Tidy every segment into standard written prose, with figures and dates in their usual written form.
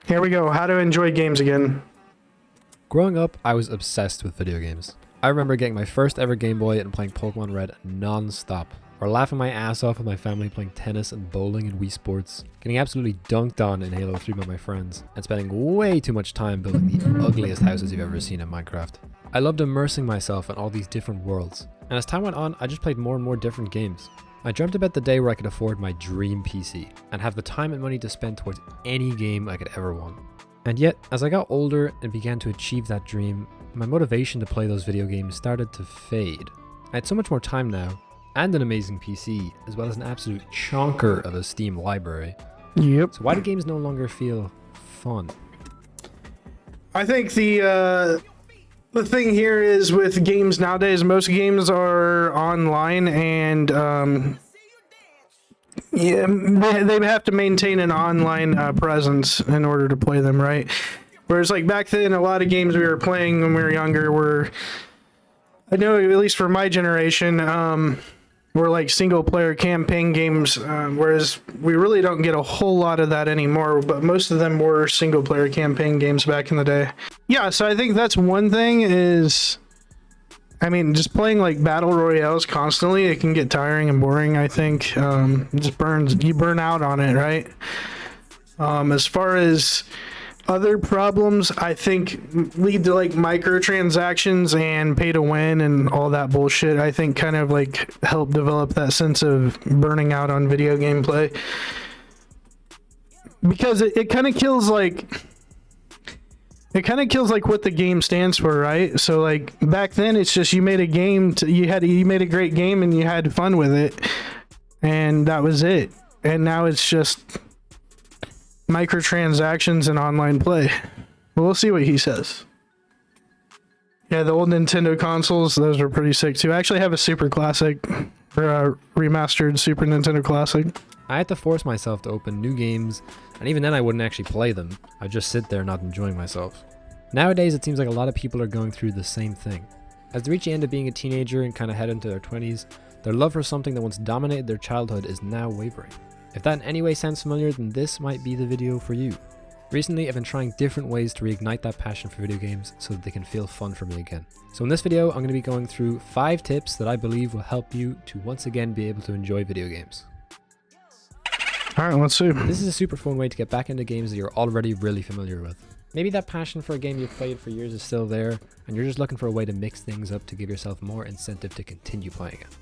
Here we go. How to enjoy games again. Growing up, I was obsessed with video games. I remember getting my first ever Game Boy and playing Pokemon Red non-stop, or laughing my ass off with my family playing tennis and bowling and Wii Sports, getting absolutely dunked on in Halo 3 by my friends, and spending way too much time building the ugliest houses you've ever seen in Minecraft. I loved immersing myself in all these different worlds, and as time went on, I just played more and more different games. I dreamt about the day where I could afford my dream PC, and have the time and money to spend towards any game I could ever want. And yet, as I got older and began to achieve that dream, my motivation to play those video games started to fade. I had so much more time now, and an amazing PC, as well as an absolute chonker of a Steam library. Yep. So why do games no longer feel fun? I think the thing here is with games nowadays, most games are online and yeah, they have to maintain an online presence in order to play them, right? Whereas like back then, a lot of games we were playing when we were younger were, I know at least for my generation, were like single player campaign games, whereas we really don't get a whole lot of that anymore, but most of them were single player campaign games back in the day. Yeah, so I think that's one thing is, I mean, just playing like battle royales constantly, it can get tiring and boring, I think. It just you burn out on it, right? As far as other problems, I think lead to like microtransactions and pay to win and all that bullshit. I think kind of like help develop that sense of burning out on video gameplay, because it kind of kills like what the game stands for, right? So like back then, it's just you made a game, you made a great game and you had fun with it, and that was it. And now it's just microtransactions and online play. Well, we'll see what he says. Yeah, the old Nintendo consoles, those are pretty sick too. I actually have a Super Classic, or a remastered Super Nintendo Classic. I had to force myself to open new games, and even then I wouldn't actually play them. I'd just sit there not enjoying myself. Nowadays, it seems like a lot of people are going through the same thing. As they reach the end of being a teenager and kind of head into their 20s, their love for something that once dominated their childhood is now wavering. If that in any way sounds familiar, then this might be the video for you. Recently, I've been trying different ways to reignite that passion for video games so that they can feel fun for me again. So in this video, I'm going to be going through 5 tips that I believe will help you to once again be able to enjoy video games. Alright, let's see. This is a super fun way to get back into games that you're already really familiar with. Maybe that passion for a game you've played for years is still there, and you're just looking for a way to mix things up to give yourself more incentive to continue playing it.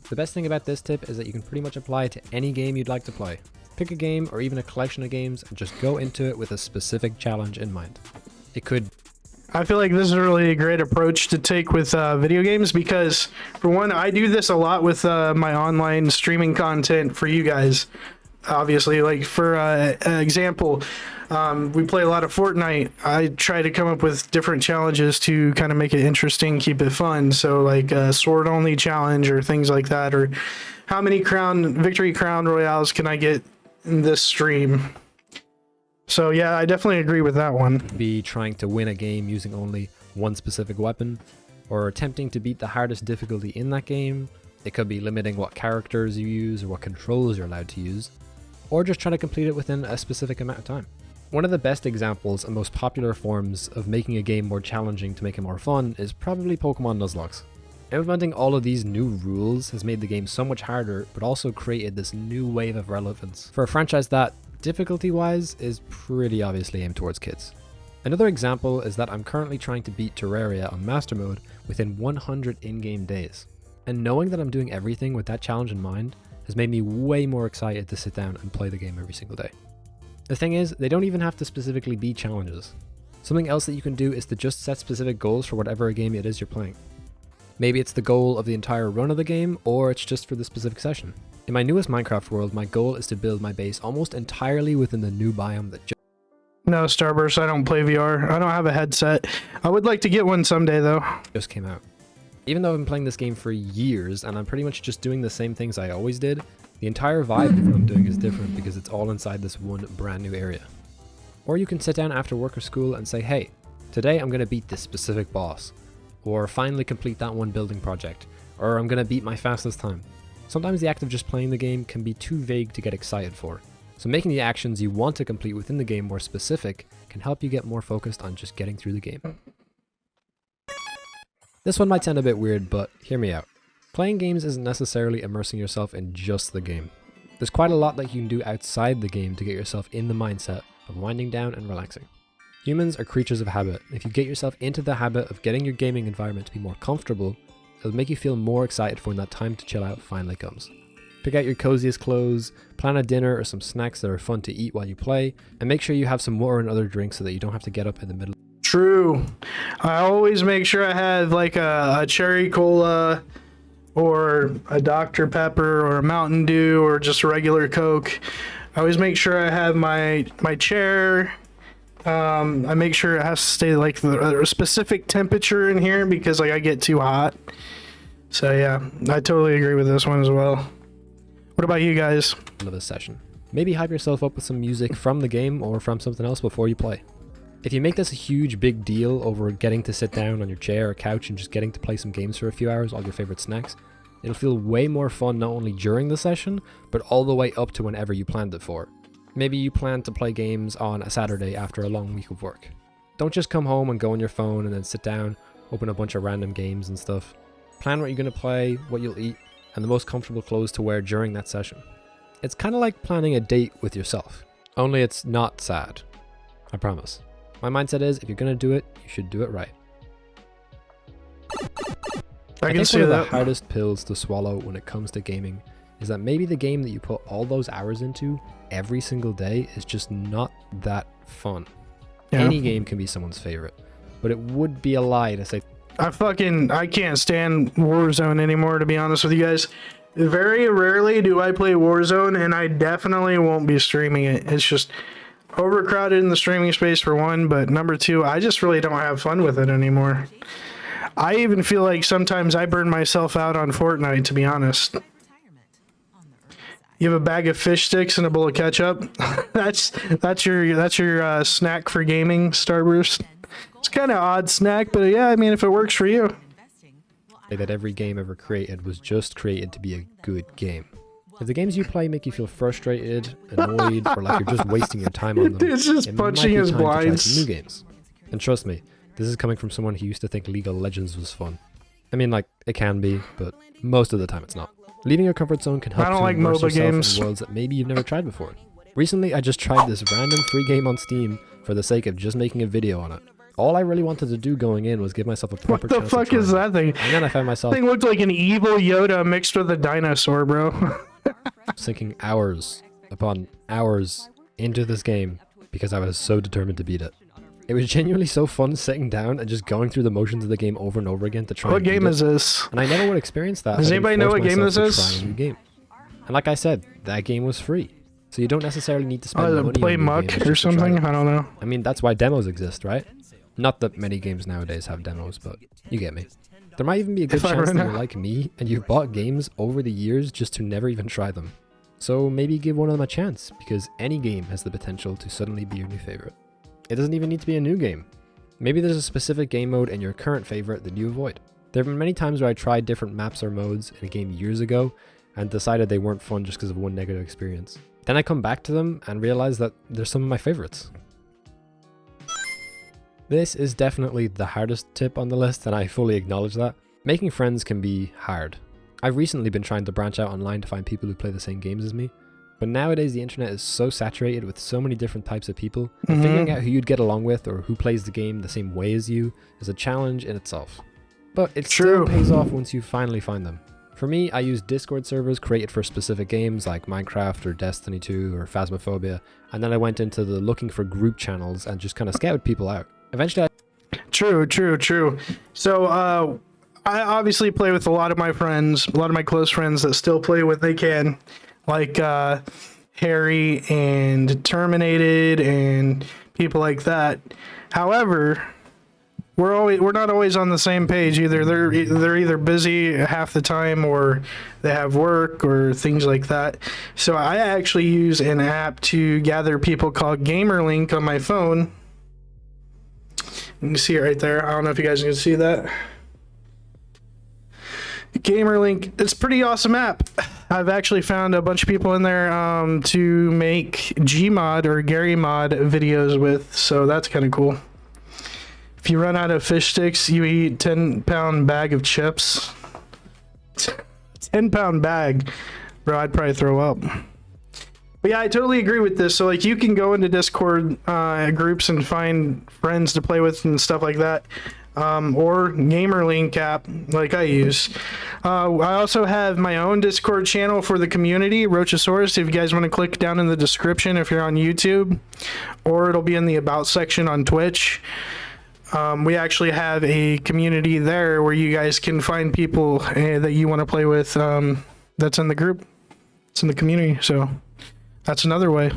The best thing about this tip is that you can pretty much apply it to any game you'd like to play. Pick a game or even a collection of games and just go into it with a specific challenge in mind. I feel like this is really a great approach to take with video games because, for one, I do this a lot with my online streaming content for you guys. Obviously, like for example, we play a lot of Fortnite. I try to come up with different challenges to kind of make it interesting, keep it fun. So like a sword only challenge or things like that, or how many victory crown royales can I get in this stream? So yeah, I definitely agree with that one. Be trying to win a game using only one specific weapon, or attempting to beat the hardest difficulty in that game. It could be limiting what characters you use or what controls you're allowed to use, or just trying to complete it within a specific amount of time. One of the best examples and most popular forms of making a game more challenging to make it more fun is probably Pokemon Nuzlocke. Implementing all of these new rules has made the game so much harder, but also created this new wave of relevance for a franchise that, difficulty-wise, is pretty obviously aimed towards kids. Another example is that I'm currently trying to beat Terraria on Master Mode within 100 in-game days. And knowing that I'm doing everything with that challenge in mind has made me way more excited to sit down and play the game every single day. The thing is, they don't even have to specifically be challenges. Something else that you can do is to just set specific goals for whatever game it is you're playing. Maybe it's the goal of the entire run of the game, or it's just for the specific session. In my newest Minecraft world, my goal is to build my base almost entirely within the new biome that No, Starburst, I don't play VR. I don't have a headset. I would like to get one someday though. Just came out. Even though I've been playing this game for years and I'm pretty much just doing the same things I always did, the entire vibe of what I'm doing is different because it's all inside this one brand new area. Or you can sit down after work or school and say, hey, today I'm going to beat this specific boss, or finally complete that one building project, or I'm going to beat my fastest time. Sometimes the act of just playing the game can be too vague to get excited for. So making the actions you want to complete within the game more specific can help you get more focused on just getting through the game. This one might sound a bit weird, but hear me out. Playing games isn't necessarily immersing yourself in just the game. There's quite a lot that you can do outside the game to get yourself in the mindset of winding down and relaxing. Humans are creatures of habit. If you get yourself into the habit of getting your gaming environment to be more comfortable, it'll make you feel more excited for when that time to chill out finally comes. Pick out your coziest clothes, plan a dinner or some snacks that are fun to eat while you play, and make sure you have some water and other drinks so that you don't have to get up in the middle. True. I always make sure I have like a cherry cola or a Dr. Pepper or a Mountain Dew or just a regular Coke. I always make sure I have my chair. I make sure it has to stay like a specific temperature in here because like I get too hot. So yeah, I totally agree with this one as well. What about you guys? Another session. Maybe hype yourself up with some music from the game or from something else before you play. If you make this a huge big deal over getting to sit down on your chair or couch and just getting to play some games for a few hours, all your favorite snacks, it'll feel way more fun not only during the session, but all the way up to whenever you planned it for. Maybe you plan to play games on a Saturday after a long week of work. Don't just come home and go on your phone and then sit down, open a bunch of random games and stuff. Plan what you're going to play, what you'll eat, and the most comfortable clothes to wear during that session. It's kind of like planning a date with yourself, only it's not sad. I promise. My mindset is, if you're going to do it, you should do it right. I can think see one of that. the hardest pills to swallow when it comes to gaming is that maybe the game that you put all those hours into every single day is just not that fun. Yeah. Any game can be someone's favorite, but it would be a lie to say I can't stand Warzone anymore, to be honest with you guys. Very rarely do I play Warzone, and I definitely won't be streaming it. It's just overcrowded in the streaming space for one, but number two, I just really don't have fun with it anymore. I even feel like sometimes I burn myself out on Fortnite, to be honest. You have a bag of fish sticks and a bowl of ketchup. that's your snack for gaming, Starburst. It's kind of odd snack, but yeah, I mean, if it works for you. that every game ever created was just created to be a good game. If the games you play make you feel frustrated, annoyed, or like you're just wasting your time on them, It's just it punching might be his time to try blinds. some new games. And trust me, this is coming from someone who used to think League of Legends was fun. I mean, like, it can be, but most of the time it's not. Leaving your comfort zone can help I don't to like immerse MOBA yourself games. in worlds that maybe you've never tried before. Recently, I just tried this random free game on Steam for the sake of just making a video on it. All I really wanted to do going in was give myself a proper What the chance to fuck try is it. that thing? And then I found myself Thing looked like an evil Yoda mixed with a dinosaur, bro. sinking hours upon hours into this game because I was so determined to beat it. It was genuinely so fun sitting down and just going through the motions of the game over and over again to try What and beat game it. is this? And I never would experience that. Does if I didn't anybody know force what game myself this to is? try a new game. And like I said, that game was free. So you don't necessarily need to spend Oh, money play on new Muck games or just to try something? it. I don't know. I mean, that's why demos exist, right? Not that many games nowadays have demos, but you get me. There might even be a good If I chance run that you're out- like me and you've bought games over the years just to never even try them. So maybe give one of them a chance, because any game has the potential to suddenly be your new favorite. It doesn't even need to be a new game. Maybe there's a specific game mode in your current favorite that you avoid. There have been many times where I tried different maps or modes in a game years ago and decided they weren't fun just because of one negative experience. Then I come back to them and realize that they're some of my favorites. This is definitely the hardest tip on the list, and I fully acknowledge that. Making friends can be hard. I've recently been trying to branch out online to find people who play the same games as me, but nowadays the internet is so saturated with so many different types of people that figuring out who you'd get along with or who plays the game the same way as you is a challenge in itself. But it True. still pays off once you finally find them. For me, I use Discord servers created for specific games like Minecraft or Destiny 2 or Phasmophobia, and then I went into the looking for group channels and just kind of scouted people out. Eventually, True. So, I obviously play with a lot of my friends, a lot of my close friends that still play what they can, like Harry and Terminated and people like that. However, we're not always on the same page either. They're either busy half the time or they have work or things like that. So I actually use an app to gather people called GamerLink on my phone. You can see it right there. I don't know if you guys can see that. GamerLink, it's a pretty awesome app. I've actually found a bunch of people in there to make Gmod or Gary mod videos with, so that's kind of cool. If you run out of fish sticks, you eat 10-pound bag of chips. 10-pound bag, bro, I'd probably throw up. But yeah, I totally agree with this. So like, you can go into Discord groups and find friends to play with and stuff like that. Or GamerLink app like I use. I also have my own Discord channel for the community, Rochasaurus, if you guys want to click down in the description if you're on YouTube, or it'll be in the About section on Twitch. We actually have a community there where you guys can find people that you want to play with that's in the group. It's in the community, so that's another way.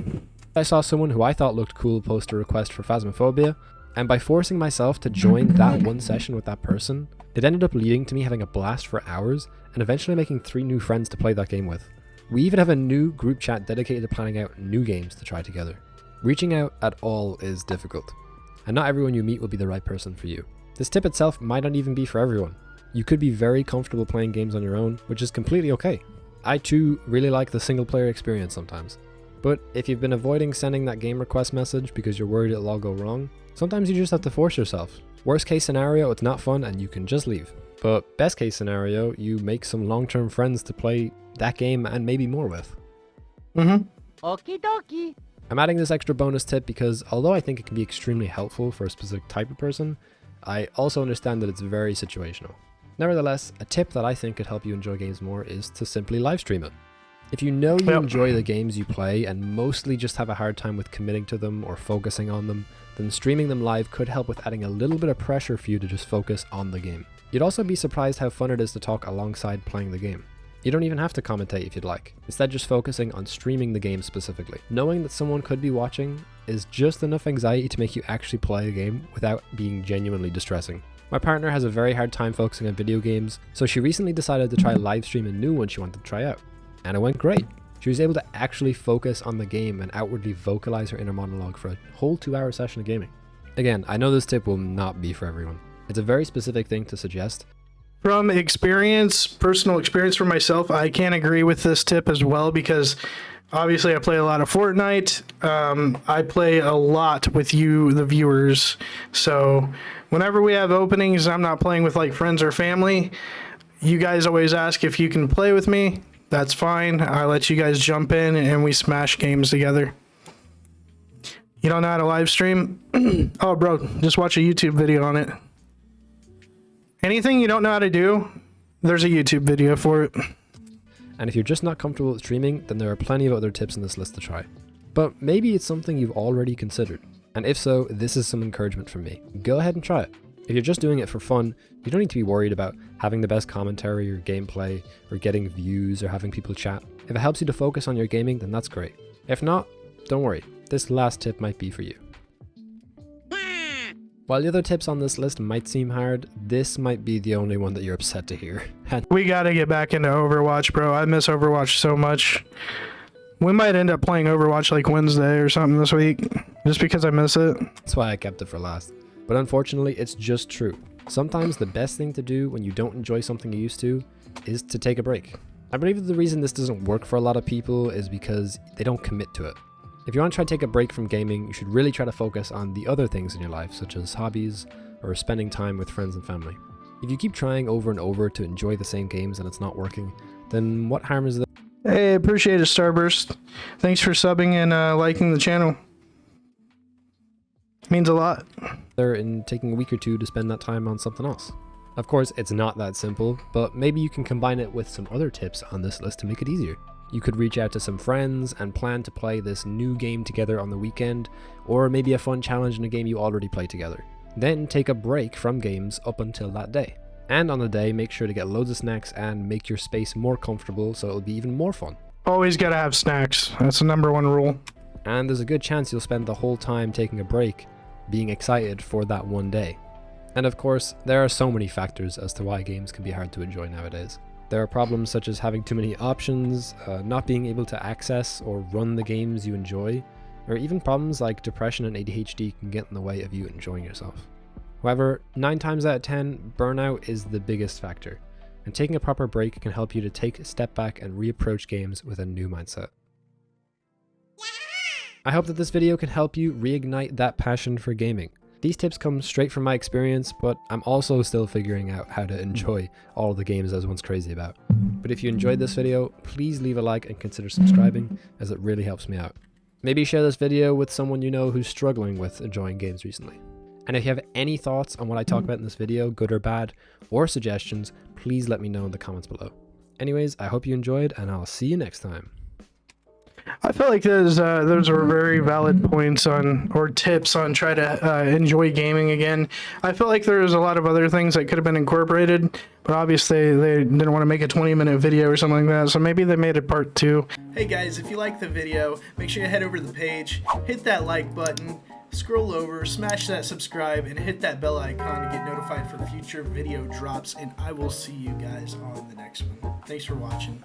I saw someone who I thought looked cool post a request for Phasmophobia, and by forcing myself to join that one session with that person, it ended up leading to me having a blast for hours and eventually making 3 new friends to play that game with. We even have a new group chat dedicated to planning out new games to try together. Reaching out at all is difficult, and not everyone you meet will be the right person for you. This tip itself might not even be for everyone. You could be very comfortable playing games on your own, which is completely okay. I too really like the single player experience sometimes. But if you've been avoiding sending that game request message because you're worried it'll all go wrong, sometimes you just have to force yourself. Worst case scenario, it's not fun and you can just leave. But best case scenario, you make some long-term friends to play that game and maybe more with. Okie dokie. I'm adding this extra bonus tip because although I think it can be extremely helpful for a specific type of person, I also understand that it's very situational. Nevertheless, a tip that I think could help you enjoy games more is to simply live stream it. If you know you enjoy the games you play and mostly just have a hard time with committing to them or focusing on them, then streaming them live could help with adding a little bit of pressure for you to just focus on the game. You'd also be surprised how fun it is to talk alongside playing the game. You don't even have to commentate if you'd like, instead just focusing on streaming the game specifically. Knowing that someone could be watching is just enough anxiety to make you actually play a game without being genuinely distressing. My partner has a very hard time focusing on video games, so she recently decided to try live stream a new one she wanted to try out. And it went great. She was able to actually focus on the game and outwardly vocalize her inner monologue for a whole 2-hour session of gaming. Again, I know this tip will not be for everyone. It's a very specific thing to suggest. From experience, personal experience for myself, I can agree with this tip as well because obviously I play a lot of Fortnite. I play a lot with you, the viewers. So whenever we have openings, I'm not playing with like friends or family. You guys always ask if you can play with me. That's fine. I let you guys jump in and we smash games together. You don't know how to live stream? Oh, bro, just watch a YouTube video on it. Anything you don't know how to do, there's a YouTube video for it. And if you're just not comfortable with streaming, then there are plenty of other tips in this list to try. But maybe it's something you've already considered. And if so, this is some encouragement from me. Go ahead and try it. If you're just doing it for fun, you don't need to be worried about having the best commentary or gameplay, or getting views or having people chat. If it helps you to focus on your gaming, then that's great. If not, don't worry. This last tip might be for you. While the other tips on this list might seem hard, this might be the only one that you're upset to hear. We gotta get back into Overwatch, bro. I miss Overwatch so much. We might end up playing Overwatch like Wednesday or something this week, just because I miss it. That's why I kept it for last. But unfortunately, it's just true. Sometimes the best thing to do when you don't enjoy something you used to is to take a break. I believe that the reason this doesn't work for a lot of people is because they don't commit to it. If you want to try to take a break from gaming, you should really try to focus on the other things in your life, such as hobbies or spending time with friends and family. If you keep trying over and over to enjoy the same games and it's not working, then what harm is there? Hey, appreciate it, Starburst. Thanks for subbing and liking the channel. Means a lot. In taking a week or two to spend that time on something else. Of course, it's not that simple, but maybe you can combine it with some other tips on this list to make it easier. You could reach out to some friends and plan to play this new game together on the weekend, or maybe a fun challenge in a game you already play together. Then take a break from games up until that day. And on the day, make sure to get loads of snacks and make your space more comfortable so it'll be even more fun. Always gotta have snacks. That's the #1 rule. And there's a good chance you'll spend the whole time taking a break being excited for that one day. And of course, there are so many factors as to why games can be hard to enjoy nowadays. There are problems such as having too many options, not being able to access or run the games you enjoy, or even problems like depression and ADHD can get in the way of you enjoying yourself. However, 9 times out of 10, burnout is the biggest factor, and taking a proper break can help you to take a step back and reapproach games with a new mindset. I hope that this video can help you reignite that passion for gaming. These tips come straight from my experience, but I'm also still figuring out how to enjoy all the games I was once crazy about. But if you enjoyed this video, please leave a like and consider subscribing, as it really helps me out. Maybe share this video with someone you know who's struggling with enjoying games recently. And if you have any thoughts on what I talk about in this video, good or bad, or suggestions, please let me know in the comments below. Anyways, I hope you enjoyed, and I'll see you next time. I feel like those are very valid points on, or tips on, try to enjoy gaming again. I feel like there's a lot of other things that could have been incorporated, but obviously they didn't want to make a 20-minute video or something like that, so maybe they made it part 2. Hey guys, if you like the video, make sure you head over to the page, hit that like button, scroll over, smash that subscribe, and hit that bell icon to get notified for future video drops, and I will see you guys on the next one. Thanks for watching.